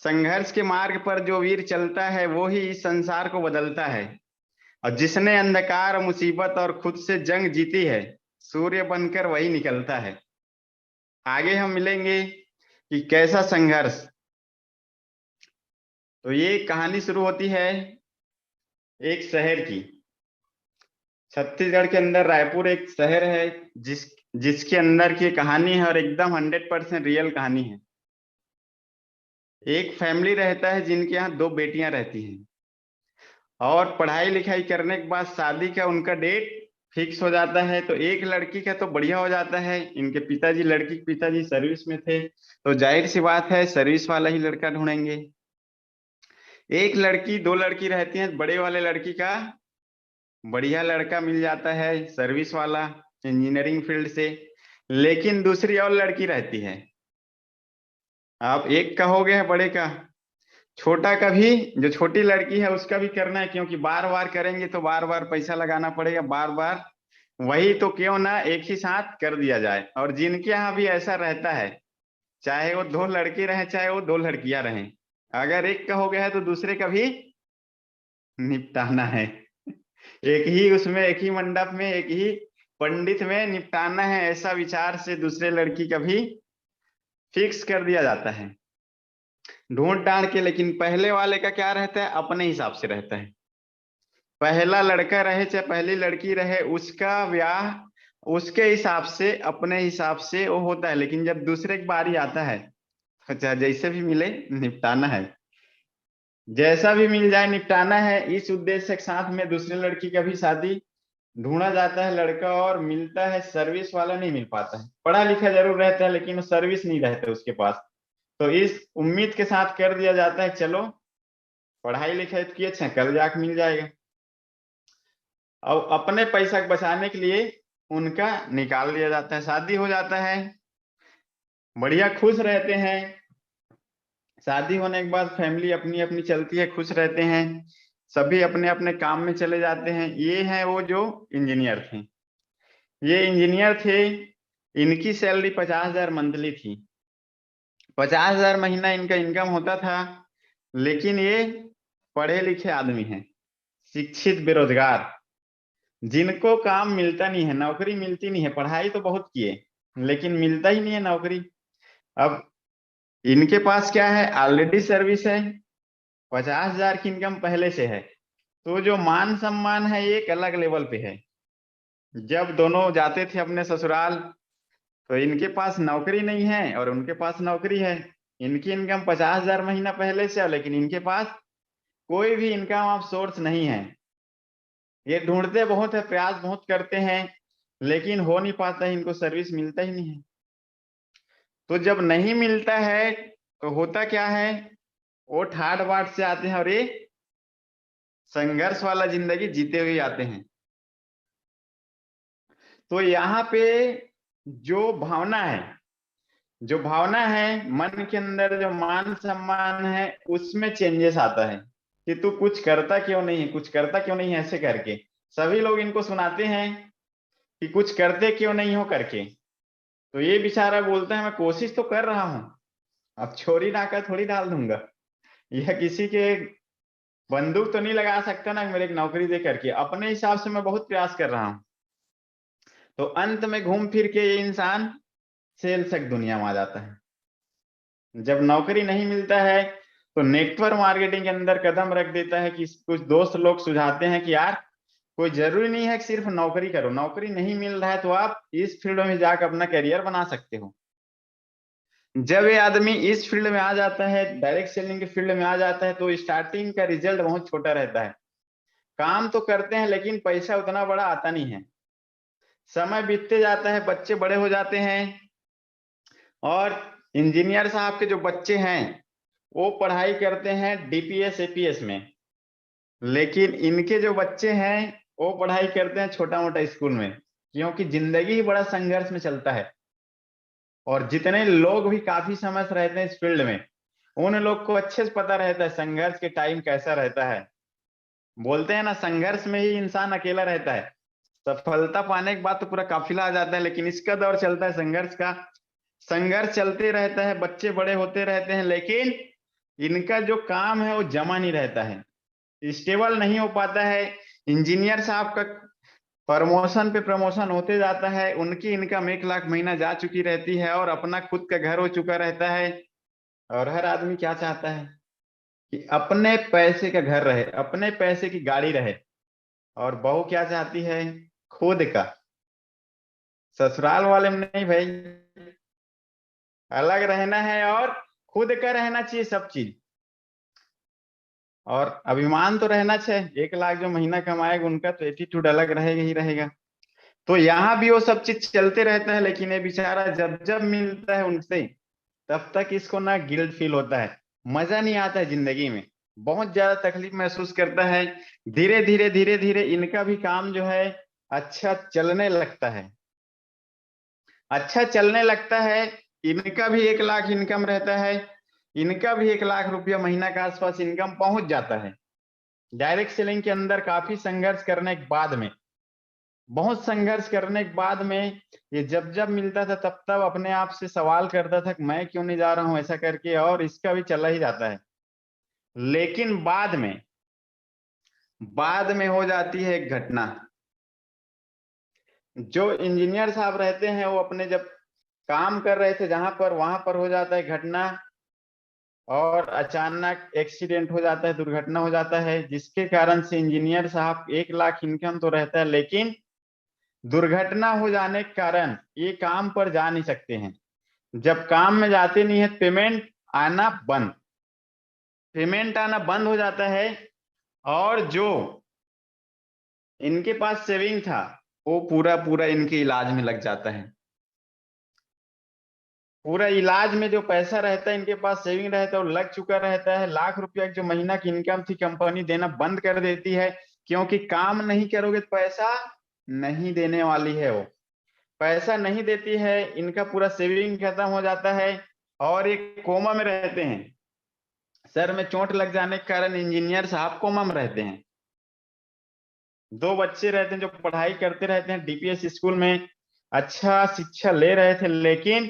संघर्ष के मार्ग पर जो वीर चलता है वो ही इस संसार को बदलता है। और जिसने अंधकार, मुसीबत और खुद से जंग जीती है, सूर्य बनकर वही निकलता है। आगे हम मिलेंगे कि कैसा संघर्ष। तो ये कहानी शुरू होती है एक शहर की। छत्तीसगढ़ के अंदर रायपुर एक शहर है जिसके अंदर की कहानी है और एकदम 100% रियल कहानी है। एक फैमिली रहता है जिनके यहाँ दो बेटियां रहती हैं, और पढ़ाई लिखाई करने के बाद शादी का उनका डेट फिक्स हो जाता है। तो एक लड़की का तो बढ़िया हो जाता है, इनके पिताजी, लड़की के पिताजी सर्विस में थे, तो जाहिर सी बात है सर्विस वाला ही लड़का ढूंढेंगे। एक लड़की, दो लड़की रहती हैं, बड़े वाले लड़की का बढ़िया लड़का मिल जाता है, सर्विस वाला, इंजीनियरिंग फील्ड से। लेकिन दूसरी और लड़की रहती है। आप एक का हो गया बड़े का, छोटा का भी, जो छोटी लड़की है उसका भी करना है, क्योंकि बार बार करेंगे तो बार बार पैसा लगाना पड़ेगा, बार बार वही, तो क्यों ना एक ही साथ कर दिया जाए। और जिनके यहाँ भी ऐसा रहता है, चाहे वो दो लड़के रहें चाहे वो दो लड़कियां रहें, अगर एक का हो गया है तो दूसरे का भी निपटाना है। एक ही उसमें, एक ही मंडप में, एक ही पंडित में निपटाना है, ऐसा विचार से दूसरे लड़की का भी फिक्स कर दिया जाता है ढूंढ डांड के। लेकिन पहले वाले का क्या रहता है, अपने हिसाब से रहता है। पहला लड़का रहे चाहे पहली लड़की रहे, उसका ब्याह उसके हिसाब से, अपने हिसाब से वो होता है। लेकिन जब दूसरे की बारी आता है, अच्छा जैसे भी मिले निपटाना है, जैसा भी मिल जाए निपटाना है। इस उद्देश्य के साथ में दूसरी लड़की का भी शादी ढूंढा जाता है लड़का, और मिलता है सर्विस वाला, नहीं मिल पाता है। पढ़ा लिखा जरूर रहता है लेकिन सर्विस नहीं रहता उसके पास। तो इस उम्मीद के साथ कर दिया जाता है, चलो पढ़ाई लिखाई तो की, अच्छा कल जाके मिल जाएगा। अब अपने पैसा बचाने के लिए उनका निकाल दिया जाता है, शादी हो जाता है, बढ़िया खुश रहते हैं। शादी होने के बाद फैमिली अपनी अपनी चलती है, खुश रहते हैं, सभी अपने अपने काम में चले जाते हैं। ये हैं वो जो इंजीनियर थे। ये इंजीनियर थे, इनकी सैलरी 50,000 मंथली थी, 50,000 महीना इनका इनकम होता था। लेकिन ये पढ़े लिखे आदमी हैं, शिक्षित बेरोजगार, जिनको काम मिलता नहीं है, नौकरी मिलती नहीं है। पढ़ाई तो बहुत किए लेकिन मिलता ही नहीं है नौकरी। अब इनके पास क्या है, ऑलरेडी सर्विस है, 50,000 की इनकम पहले से है, तो जो मान सम्मान है ये एक अलग लेवल पे है। जब दोनों जाते थे अपने ससुराल, तो इनके पास नौकरी नहीं है और उनके पास नौकरी है। इनकी इनकम 50,000 महीना पहले से है, लेकिन इनके पास कोई भी इनकम ऑफ सोर्स नहीं है। ये ढूंढते बहुत है, प्रयास बहुत करते हैं, लेकिन हो नहीं पाता है, इनको सर्विस मिलता ही नहीं है। तो जब नहीं मिलता है तो होता क्या है, वो ठाट बाट से आते हैं और ये संघर्ष वाला जिंदगी जीते हुए आते हैं। तो यहाँ पे जो भावना है, जो भावना है मन के अंदर, जो मान सम्मान है, उसमें चेंजेस आता है कि तू कुछ करता क्यों नहीं है, कुछ करता क्यों नहीं है, ऐसे करके सभी लोग इनको सुनाते हैं कि कुछ करते क्यों नहीं हो करके। तो ये बेचारा बोलता है मैं कोशिश तो कर रहा हूं, अब छोरी नाका थोड़ी डाल दूंगा, यह किसी के बंदूक तो नहीं लगा सकता ना मेरे एक नौकरी दे करके, अपने हिसाब से मैं बहुत प्रयास कर रहा हूं। तो अंत में घूम फिर के ये इंसान सेल्स एक दुनिया में आ जाता है। जब नौकरी नहीं मिलता है तो नेटवर्क मार्केटिंग के अंदर कदम रख देता है कि कुछ दोस्त लोग सुझाते हैं कि यार कोई जरूरी नहीं है कि सिर्फ नौकरी करो, नौकरी नहीं मिल रहा है तो आप इस फील्ड में जाकर अपना करियर बना सकते हो। जब ये आदमी इस फील्ड में आ जाता है, डायरेक्ट सेलिंग के फील्ड में आ जाता है, तो स्टार्टिंग का रिजल्ट बहुत छोटा रहता है। काम तो करते हैं लेकिन पैसा उतना बड़ा आता नहीं है। समय बीतते जाता है, बच्चे बड़े हो जाते हैं, और इंजीनियर साहब के जो बच्चे हैं वो पढ़ाई करते हैं डीपीएस एपीएस में, लेकिन इनके जो बच्चे हैं वो पढ़ाई करते हैं छोटा मोटा स्कूल में, क्योंकि जिंदगी ही बड़ा संघर्ष में चलता है। और जितने लोग भी काफी समय से रहते हैं इस फील्ड में, उन लोग को अच्छे से पता रहता है संघर्ष के टाइम कैसा रहता है। बोलते हैं ना, संघर्ष में ही इंसान अकेला रहता है, सफलता पाने के बाद तो पूरा काफिला आ जाता है, लेकिन इसका दौर चलता है संघर्ष का। संघर्ष चलते रहता है, बच्चे बड़े होते रहते हैं, लेकिन इनका जो काम है वो जमा नहीं रहता है, स्टेबल नहीं हो पाता है। इंजीनियर साहब का प्रमोशन पे प्रमोशन होते जाता है, उनकी इनकम 1 लाख महीना जा चुकी रहती है और अपना खुद का घर हो चुका रहता है। और हर आदमी क्या चाहता है कि अपने पैसे का घर रहे, अपने पैसे की गाड़ी रहे। और बहू क्या चाहती है? खुद का। ससुराल वाले में नहीं भाई, अलग रहना है और खुद का रहना चाहिए सब चीज। और अभिमान तो रहना चाहिए, 1 लाख जो महीना कमाएगा उनका तो एटीट्यूड अलग रहेगा ही रहेगा। तो यहाँ भी वो सब चीज चलते रहता है, लेकिन ये बेचारा जब जब मिलता है उनसे तब तक इसको ना गिल्ट फील होता है, मजा नहीं आता है जिंदगी में, बहुत ज्यादा तकलीफ महसूस करता है। धीरे धीरे इनका भी काम जो है अच्छा चलने लगता है, अच्छा चलने लगता है। इनका भी 1 लाख इनकम रहता है, इनका भी 1 लाख रुपया महीना के आसपास इनकम पहुंच जाता है। डायरेक्ट सेलिंग के अंदर काफी संघर्ष करने के बाद में, बहुत संघर्ष करने के बाद में ये जब जब मिलता था तब तब अपने आप से सवाल करता था कि मैं क्यों नहीं जा रहा हूं ऐसा करके, और इसका भी चला ही जाता है। लेकिन बाद में हो जाती है एक घटना। जो इंजीनियर साहब रहते हैं वो अपने जब काम कर रहे थे जहां पर, वहां पर हो जाता है घटना, और अचानक एक्सीडेंट हो जाता है, दुर्घटना हो जाता है, जिसके कारण से इंजीनियर साहब 1 लाख इनकम तो रहता है, लेकिन दुर्घटना हो जाने के कारण ये काम पर जा नहीं सकते हैं। जब काम में जाते नहीं है आना बंद पेमेंट आना बंद हो जाता है। और जो इनके पास सेविंग था वो पूरा पूरा इनके इलाज में लग जाता है। पूरा इलाज में जो पैसा रहता है इनके पास सेविंग रहता है वो लग चुका रहता है। लाख रुपया की जो महीना की इनकम थी कंपनी देना बंद कर देती है, क्योंकि काम नहीं करोगे तो पैसा नहीं देने वाली है वो, पैसा नहीं देती है। इनका पूरा सेविंग खत्म हो जाता है और ये कोमा में रहते हैं। सर में चोट लग जाने के कारण इंजीनियर साहब कोमा में रहते हैं। 2 बच्चे रहते हैं जो पढ़ाई करते रहते हैं डीपीएस स्कूल में, अच्छा शिक्षा ले रहे थे, लेकिन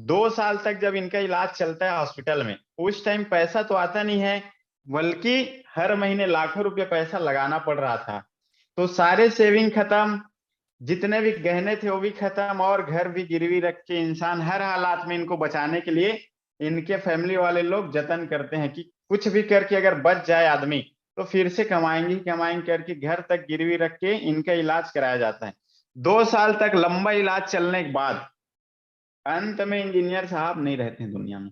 2 साल तक जब इनका इलाज चलता है हॉस्पिटल में, उस टाइम पैसा तो आता नहीं है, बल्कि हर महीने लाखों रुपए पैसा लगाना पड़ रहा था। तो सारे सेविंग खत्म, जितने भी गहने थे वो भी खत्म, और घर भी गिरवी रख के इंसान हर हालात में इनको बचाने के लिए इनके फैमिली वाले लोग जतन करते हैं कि कुछ भी करके अगर बच जाए आदमी तो फिर से कमाएंगे ही कमाएंगे करके घर तक गिरवी रख के इनका इलाज कराया जाता है। 2 साल तक लंबा इलाज चलने के बाद अंत में इंजीनियर साहब नहीं रहते हैं दुनिया में,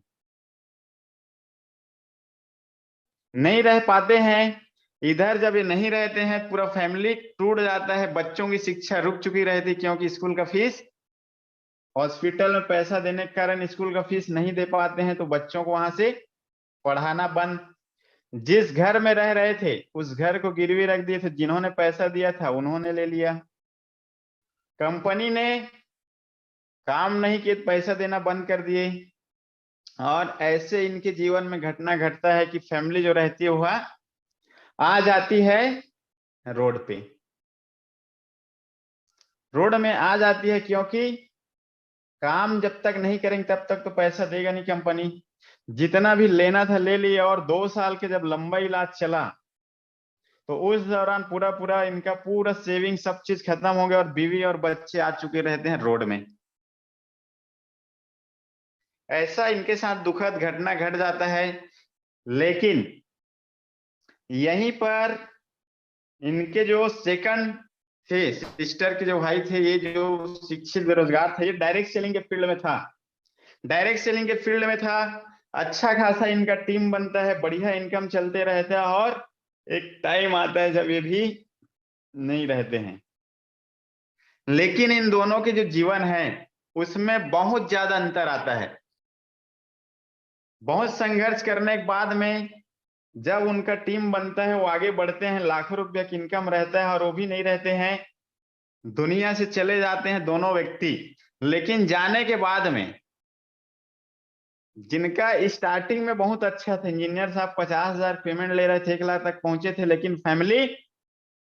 नहीं रह पाते हैं। इधर जब ये नहीं रहते हैं पूरा फैमिली टूट जाता है, बच्चों की शिक्षा रुक चुकी रहती क्योंकि स्कूल का फीस, हॉस्पिटल में पैसा देने के कारण स्कूल का फीस नहीं दे पाते हैं, तो बच्चों को वहां से पढ़ाना बंद। जिस घर में रह रहे थे उस घर को गिरवी रख दिए थे, जिन्होंने पैसा दिया था उन्होंने ले लिया, कंपनी ने काम नहीं किए तो पैसा देना बंद कर दिए। और ऐसे इनके जीवन में घटना घटता है कि फैमिली जो रहती है वह आ जाती है रोड पे, रोड में आ जाती है, क्योंकि काम जब तक नहीं करेंगे तब तक तो पैसा देगा नहीं कंपनी। जितना भी लेना था ले लिया, और 2 साल के जब लंबा इलाज चला तो उस दौरान पूरा पूरा इनका पूरा सेविंग सब चीज खत्म हो गया, और बीवी और बच्चे आ चुके रहते हैं रोड में। ऐसा इनके साथ दुखद घटना घट जाता है। लेकिन यहीं पर इनके जो सेकंड थे, सिस्टर के जो भाई थे, ये जो शिक्षित बेरोजगार था, ये डायरेक्ट सेलिंग के फील्ड में था, डायरेक्ट सेलिंग के फील्ड में था। अच्छा खासा इनका टीम बनता है, बढ़िया इनकम चलते रहता है, और एक टाइम आता है जब ये भी नहीं रहते हैं। लेकिन इन दोनों के जो जीवन है उसमें बहुत ज्यादा अंतर आता है। बहुत संघर्ष करने के बाद में जब उनका टीम बनता है, वो आगे बढ़ते हैं, लाखों रुपया की इनकम रहता है, और वो भी नहीं रहते हैं, दुनिया से चले जाते हैं दोनों व्यक्ति। लेकिन जाने के बाद में जिनका स्टार्टिंग में बहुत अच्छा था, इंजीनियर साहब 50,000 पेमेंट ले रहे थे, 1 लाख तक पहुंचे थे, लेकिन फैमिली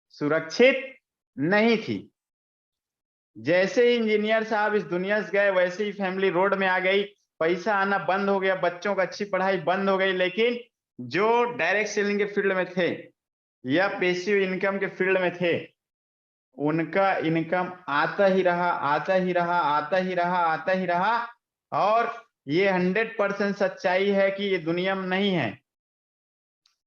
सुरक्षित नहीं थी। जैसे ही इंजीनियर साहब इस दुनिया से गए वैसे ही फैमिली रोड में आ गई, पैसा आना बंद हो गया, बच्चों का अच्छी पढ़ाई बंद हो गई, लेकिन जो डायरेक्ट सेलिंग के फील्ड में थे या पैसिव इनकम के फील्ड में थे, उनका इनकम आता ही रहा, आता ही रहा, आता ही रहा, आता ही रहा। और ये 100% सच्चाई है कि ये दुनिया में नहीं है।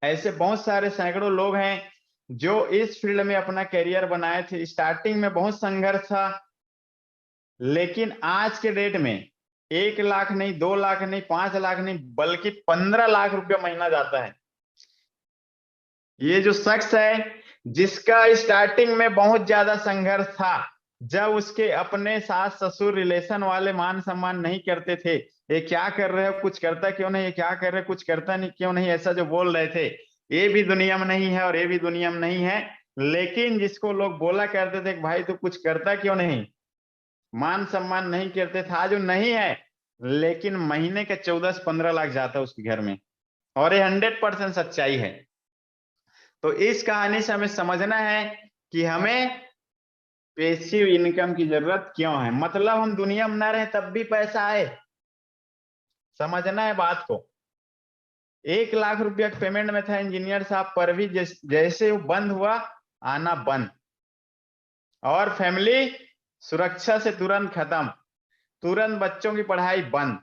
ऐसे बहुत सारे सैकड़ों लोग हैं जो इस फील्ड में अपना करियर बनाए थे। स्टार्टिंग में बहुत संघर्ष था, लेकिन आज के डेट में 1 लाख नहीं, 2 लाख नहीं, 5 लाख नहीं, बल्कि 15 लाख रुपया महीना जाता है। ये जो शख्स है जिसका स्टार्टिंग में बहुत ज्यादा संघर्ष था, जब उसके अपने सास ससुर रिलेशन वाले मान सम्मान नहीं करते थे, ये क्या कर रहे हो, कुछ करता क्यों नहीं, ये क्या कर रहे हो, कुछ करता नहीं क्यों नहीं, ऐसा जो बोल रहे थे, ये भी दुनिया में नहीं है और ये भी दुनिया में नहीं है। लेकिन जिसको लोग बोला करते थे कि भाई तू कुछ करता क्यों नहीं, मान सम्मान नहीं करते था, आज वो नहीं है, लेकिन महीने के 14 से 15 लाख जाता है उसके घर में। और ये 100% सच्चाई है। तो इस कहानी से हमें समझना है कि हमें पैसिव इनकम की जरूरत क्यों है। मतलब हम दुनिया में ना रहे तब भी पैसा आए, समझना है बात को। 1 लाख रुपया पेमेंट में था इंजीनियर साहब पर भी जैसे वो बंद हुआ, आना बंद। और फैमिली सुरक्षा से तुरंत खत्म, तुरंत बच्चों की पढ़ाई बंद,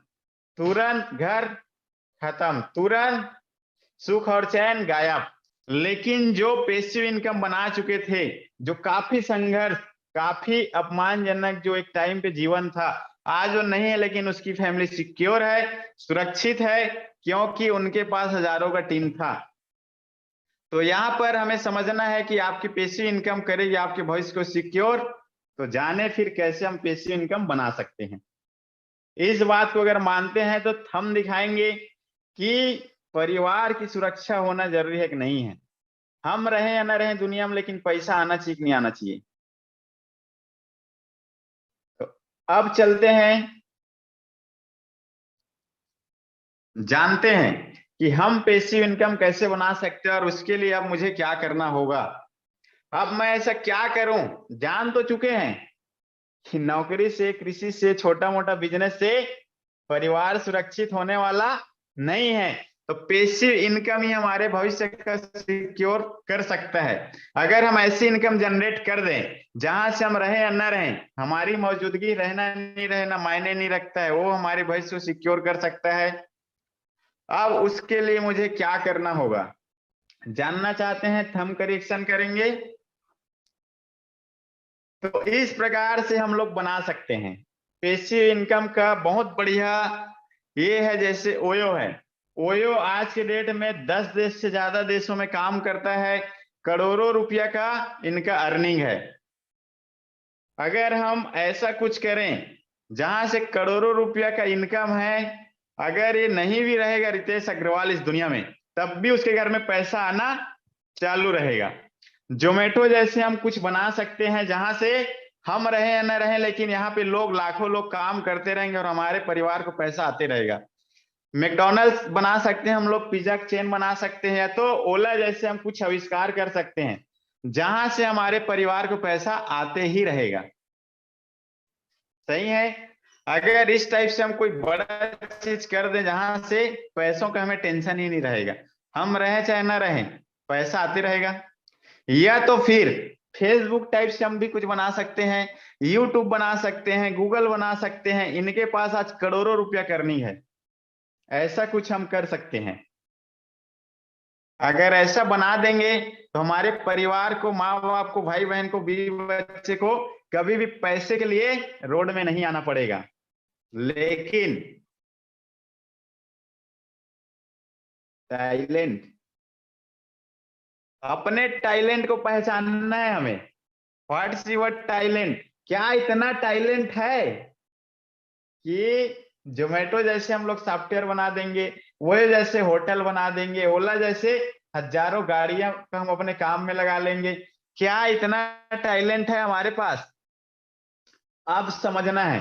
तुरंत घर खत्म, तुरंत सुख और चैन गायब। लेकिन जो पैसिव इनकम बना चुके थे, जो काफी संघर्ष, काफी अपमानजनक जो एक टाइम पे जीवन था, आज वो नहीं है, लेकिन उसकी फैमिली सिक्योर है, सुरक्षित है, क्योंकि उनके पास हजारों का टीम था। तो यहाँ पर हमें समझना है कि आपकी पैसिव इनकम करेगी आपके भविष्य को सिक्योर। तो जाने फिर कैसे हम पैसिव इनकम बना सकते हैं। इस बात को अगर मानते हैं तो हम दिखाएंगे कि परिवार की सुरक्षा होना जरूरी है कि नहीं है। हम रहें या ना रहें दुनिया में, लेकिन पैसा आना चाहिए कि नहीं आना चाहिए। तो अब चलते हैं, जानते हैं कि हम पैसिव इनकम कैसे बना सकते हैं और उसके लिए अब मुझे क्या करना होगा। अब मैं ऐसा क्या करूं, जान तो चुके हैं कि नौकरी से, कृषि से, छोटा मोटा बिजनेस से परिवार सुरक्षित होने वाला नहीं है। तो पैसिव इनकम ही हमारे भविष्य का सिक्योर कर सकता है। अगर हम ऐसी इनकम जनरेट कर दें जहां से हम रहें या ना रहें, हमारी मौजूदगी रहना नहीं रहना मायने नहीं रखता है, वो हमारे भविष्य को सिक्योर कर सकता है। अब उसके लिए मुझे क्या करना होगा, जानना चाहते हैं? थंब करेक्शन करेंगे। तो इस प्रकार से हम लोग बना सकते हैं पैसिव इनकम का बहुत बढ़िया। ये है जैसे ओयो है, ओयो आज के डेट में 10 देश से ज्यादा देशों में काम करता है, करोड़ों रुपया का इनका अर्निंग है। अगर हम ऐसा कुछ करें जहां से करोड़ों रुपया का इनकम है, अगर ये नहीं भी रहेगा रितेश अग्रवाल इस दुनिया में, तब भी उसके घर में पैसा आना चालू रहेगा। जोमेटो जैसे हम कुछ बना सकते हैं जहां से हम रहे या न रहे, लेकिन यहाँ पे लोग, लाखों लोग काम करते रहेंगे और हमारे परिवार को पैसा आते रहेगा। मैकडॉनल्ड्स बना सकते हैं हम लोग, पिज्जा चेन बना सकते हैं, या तो ओला जैसे हम कुछ आविष्कार कर सकते हैं जहां से हमारे परिवार को पैसा आते ही रहेगा। सही है। अगर इस टाइप से हम कोई बड़ा चीज कर दें जहां से पैसों का हमें टेंशन ही नहीं रहेगा, हम रहे चाहे ना रहे पैसा आते रहेगा। या तो फिर फेसबुक टाइप से हम भी कुछ बना सकते हैं, यूट्यूब बना सकते हैं, गूगल बना सकते हैं, इनके पास आज करोड़ों रुपया करनी है, ऐसा कुछ हम कर सकते हैं। अगर ऐसा बना देंगे तो हमारे परिवार को, माँ बाप को, भाई बहन को, बीवी बच्चे को कभी भी पैसे के लिए रोड में नहीं आना पड़ेगा। लेकिन टैलेंट, अपने टैलेंट को पहचानना है हमें। व्हाट्स योर टैलेंट, क्या इतना टैलेंट है कि जोमेटो जैसे हम लोग सॉफ्टवेयर बना देंगे, वो जैसे होटल बना देंगे, ओला जैसे हजारों गाड़ियां हम अपने काम में लगा लेंगे। क्या इतना टैलेंट है हमारे पास? अब समझना है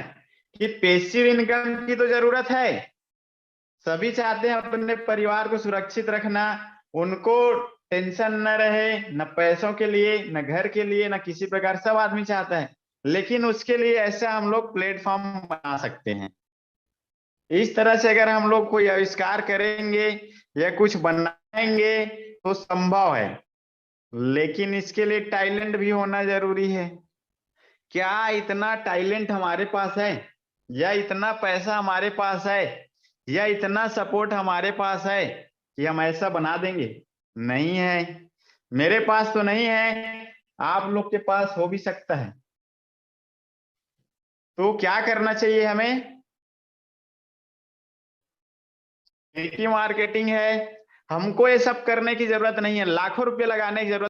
कि पैसिव इनकम की तो जरूरत है, सभी चाहते हैं अपने परिवार को सुरक्षित रखना, उनको टेंशन न रहे, न पैसों के लिए, न घर के लिए, न किसी प्रकार, सब आदमी चाहता है। लेकिन उसके लिए ऐसा हम लोग प्लेटफॉर्म बना सकते हैं। इस तरह से अगर हम लोग कोई आविष्कार करेंगे या कुछ बनाएंगे तो संभव है, लेकिन इसके लिए टैलेंट भी होना जरूरी है। क्या इतना टैलेंट हमारे पास है, या इतना पैसा हमारे पास है, या इतना सपोर्ट हमारे पास है कि हम ऐसा बना देंगे? नहीं है। मेरे पास तो नहीं है, आप लोग के पास हो भी सकता है। तो क्या करना चाहिए हमें? नेटवर्क मार्केटिंग है। हमको ये सब करने की जरूरत नहीं है, लाखों रुपए लगाने की जरूरत